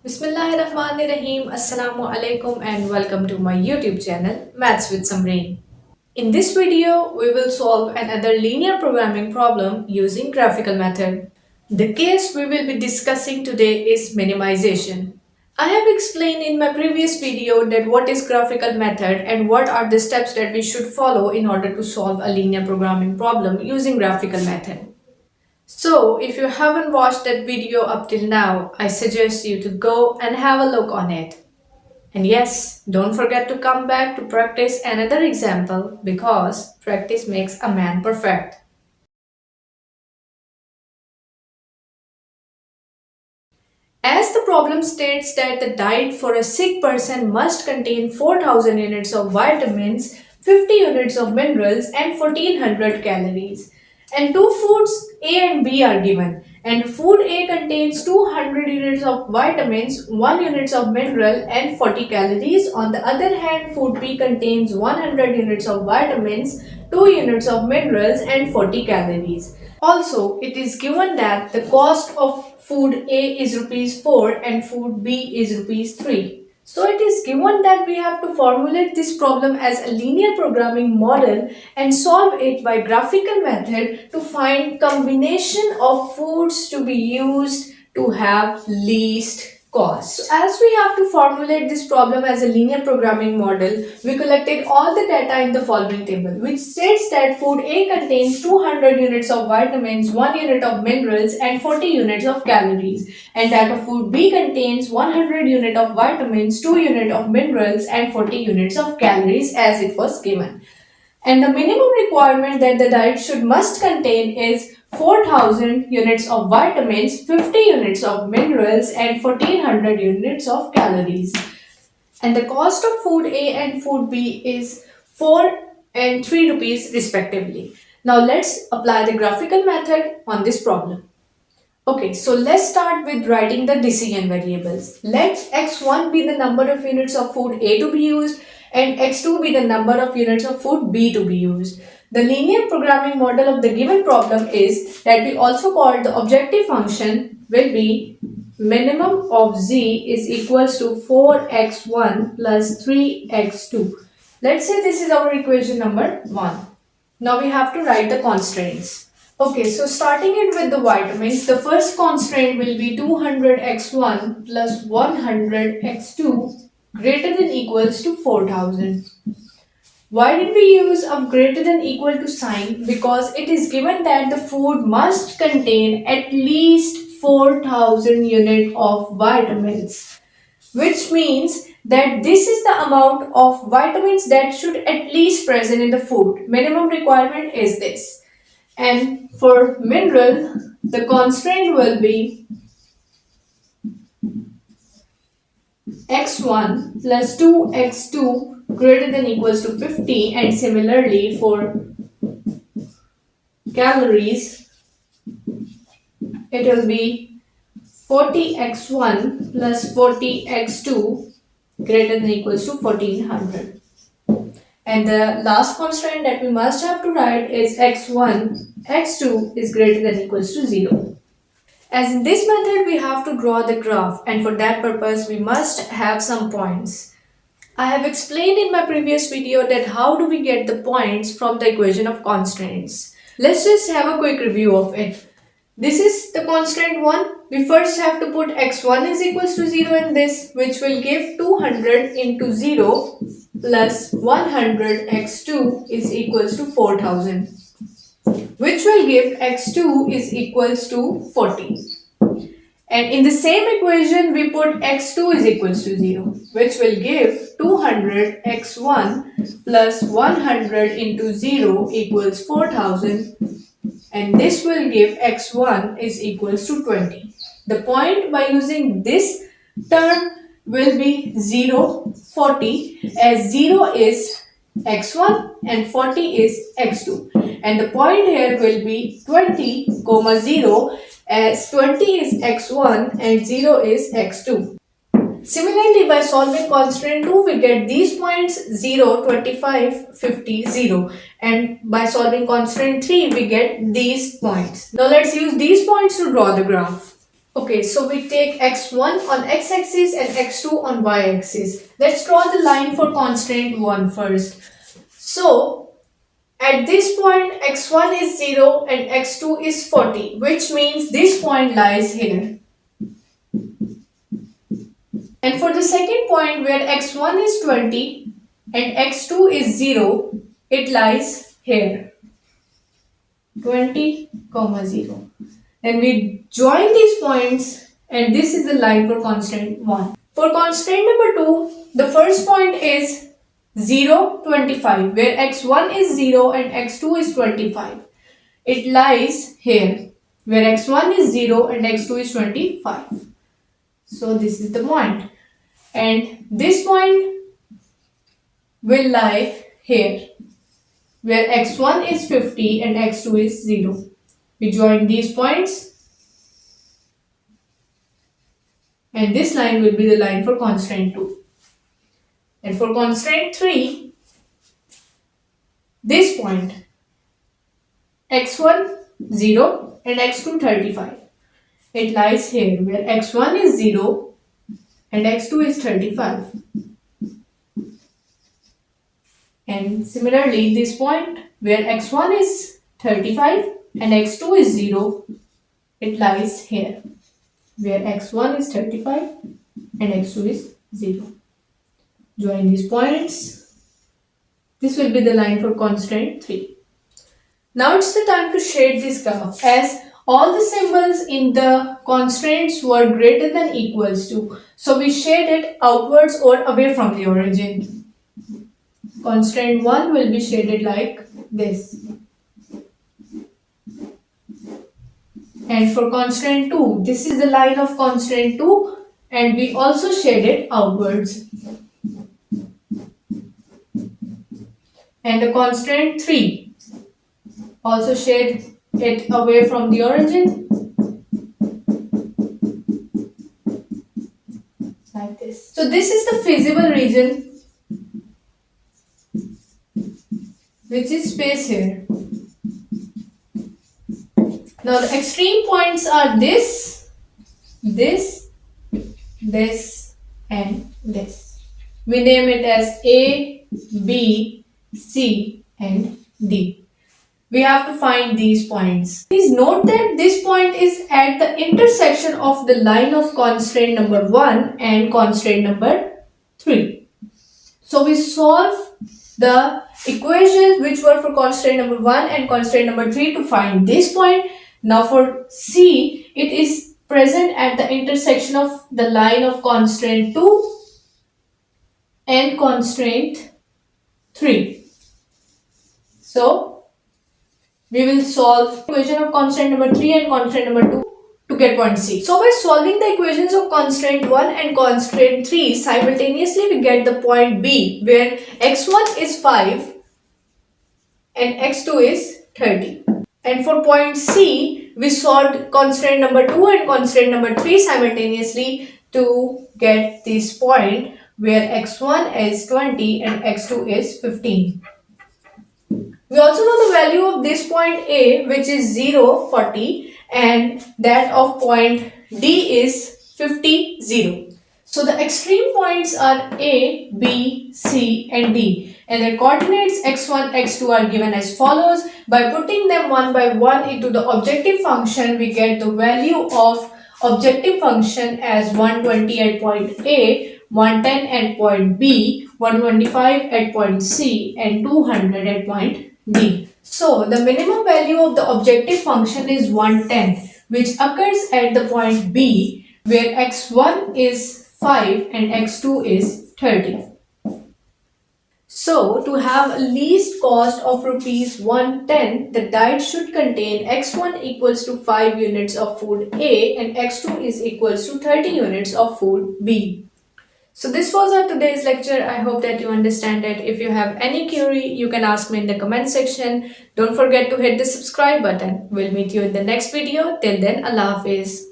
Bismillahirrahmanirrahim. Assalamu alaikum and welcome to my YouTube channel Maths with some Rain. In this video, we will solve another linear programming problem using graphical method. The case we will be discussing today is minimization. I have explained in my previous video that what is graphical method and what are the steps that we should follow in order to solve a linear programming problem using graphical method. So, if you haven't watched that video up till now, I suggest you to go and have a look on it. And yes, don't forget to come back to practice another example because practice makes a man perfect. As the problem states that the diet for a sick person must contain 4000 units of vitamins, 50 units of minerals, and 1400 calories. And two foods A and B are given. And food A contains 200 units of vitamins, 1 units of mineral, and 40 calories. On the other hand, food B contains 100 units of vitamins, 2 units of minerals, and 40 calories. Also, it is given that the cost of food A is rupees 4 and food B is rupees 3. So it is given that we have to formulate this problem as a linear programming model and solve it by graphical method to find combination of foods to be used to have least cost. So as we have to formulate this problem as a linear programming model, we collected all the data in the following table, which states that food A contains 200 units of vitamins, 1 unit of minerals, and 40 units of calories, and that of food B contains 100 unit of vitamins, 2 unit of minerals, and 40 units of calories as it was given. And the minimum requirement that the diet should must contain is 4000 units of vitamins, 50 units of minerals, and 1400 units of calories. And the cost of food A and food B is 4 and 3 rupees respectively. Now let's apply the graphical method on this problem. Okay, so let's start with writing the decision variables. Let x1 be the number of units of food A to be used and x2 be the number of units of food B to be used. The linear programming model of the given problem is that we also call the objective function will be minimum of z is equals to 4x1 plus 3x2. Let's say this is our equation number 1. Now we have to write the constraints. Okay, so starting it with the vitamins, the first constraint will be 200x1 plus 100x2 greater than equals to 4000. Why did we use a greater than equal to sign? Because it is given that the food must contain at least 4000 unit of vitamins, which means that this is the amount of vitamins that should at least present in the food. Minimum requirement is this. And for mineral, the constraint will be x1 plus 2x2 greater than equals to 50, and similarly for calories, it will be 40x1 plus 40x2 greater than equals to 1400. And the last constraint that we must have to write is x1, x2 is greater than equals to 0. As in this method, we have to draw the graph, and for that purpose, we must have some points. I have explained in my previous video that how do we get the points from the equation of constraints. Let's just have a quick review of it. This is the constraint 1. We first have to put x1 is equals to 0 in this, which will give 200 into 0 plus 100 x2 is equals to 4000, which will give x2 is equals to 40. And in the same equation, we put x2 is equals to 0, which will give 200 x1 plus 100 into 0 equals 4000, and this will give x1 is equals to 20. The point by using this term will be 0, 40, as 0 is x1 and 40 is x2. And the point here will be 20, 0, as 20 is x1 and 0 is x2. Similarly, by solving constraint 2, we get these points 0, 25, 50, 0. And by solving constraint 3, we get these points. Now let's use these points to draw the graph. Okay, so we take x1 on x-axis and x2 on y-axis. Let's draw the line for constraint 1 first. So, at this point, x1 is 0 and x2 is 40, which means this point lies here. And for the second point where x1 is 20 and x2 is 0, it lies here. 20, 0. And we join these points and this is the line for constraint 1. For constraint number 2, the first point is 0, 25, where x1 is 0 and x2 is 25. It lies here, where x1 is 0 and x2 is 25. So this is the point. And this point will lie here, where x1 is 50 and x2 is 0. We join these points and this line will be the line for constraint 2. And for constraint 3, this point x1 0 and x2 35. It lies here where x1 is 0 and x2 is 35. And similarly, this point where x1 is 35 and x2 is 0, it lies here where x1 is 35 and x2 is 0. Join these points. This will be the line for constraint 3. Now it's the time to shade this graph as all the symbols in the constraints were greater than equals to. So we shade it outwards or away from the origin. Constraint 1 will be shaded like this. And for constraint 2, this is the line of constraint 2 and we also shade it outwards. And the constraint 3, also shade it away from the origin. Like this. So this is the feasible region, which is space here. Now the extreme points are this, this, this and this. We name it as A, B, C and D. We have to find these points. Please note that this point is at the intersection of the line of constraint number 1 and constraint number 3. So we solve the equations which were for constraint number 1 and constraint number 3 to find this point. Now for C, it is present at the intersection of the line of constraint 2 and constraint 3. So we will solve equation of constraint number 3 and constraint number 2 to get point C. So by solving the equations of constraint 1 and constraint 3 simultaneously, we get the point B where x1 is 5 and x2 is 30. And for point C, we solved constraint number 2 and constraint number 3 simultaneously to get this point where x1 is 20 and x2 is 15. We also know the value of this point A, which is 0, 40, and that of point D is 50, 0. So the extreme points are A, B, C and D. And their coordinates x1, x2 are given as follows. By putting them one by one into the objective function, we get the value of objective function as 120 at point A, 110 at point B, 125 at point C and 200 at point D. So the minimum value of the objective function is 110, which occurs at the point B where x1 is 5 and x2 is 30. So, to have a least cost of rupees 110, the diet should contain x1 equals to 5 units of food A and x2 is equals to 30 units of food B. So this was our today's lecture. I hope that you understand it. If you have any query, you can ask me in the comment section. Don't forget to hit the subscribe button. We'll meet you in the next video. Till then, Allah Hafiz.